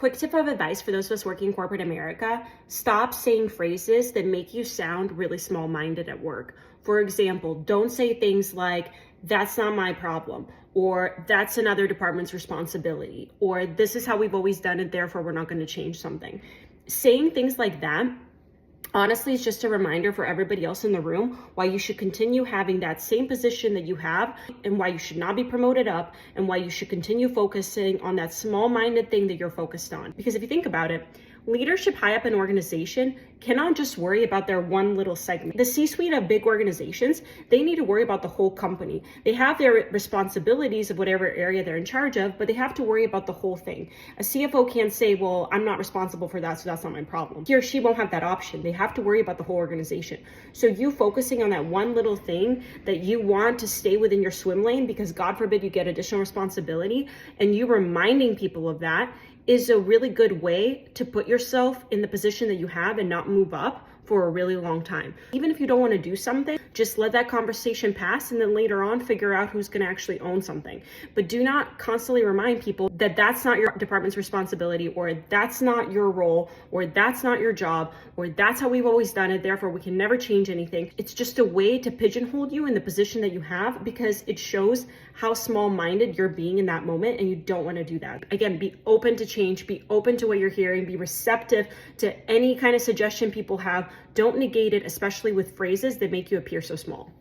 Quick tip of advice for those of us working in corporate America: stop saying phrases that make you sound really small-minded at work. For example, don't say things like, "That's not my problem," or "That's another department's responsibility," or "This is how we've always done it, therefore we're not going to change something." Saying things like that, honestly, it's just a reminder for everybody else in the room why you should continue having that same position that you have, and why you should not be promoted up, and why you should continue focusing on that small-minded thing that you're focused on. Because if you think about it, leadership high up in an organization cannot just worry about their one little segment. The C-suite of big organizations, they need to worry about the whole company. They have their responsibilities of whatever area they're in charge of, but they have to worry about the whole thing. A CFO can't say, "Well, I'm not responsible for that, so that's not my problem." He or she won't have that option. They have to worry about the whole organization. So you focusing on that one little thing that you want to stay within your swim lane, because God forbid you get additional responsibility, and you reminding people of that, is a really good way to put yourself in the position that you have and not move up for a really long time. Even if you don't want to do something, just let that conversation pass, and then later on figure out who's going to actually own something. But do not constantly remind people that that's not your department's responsibility, or that's not your role, or that's not your job, or that's how we've always done it, therefore we can never change anything. It's just a way to pigeonhole you in the position that you have, because it shows how small-minded you're being in that moment, and you don't want to do that. Again, be open to change, be open to what you're hearing, be receptive to any kind of suggestion people have. Don't negate it, especially with phrases that make you appear so small.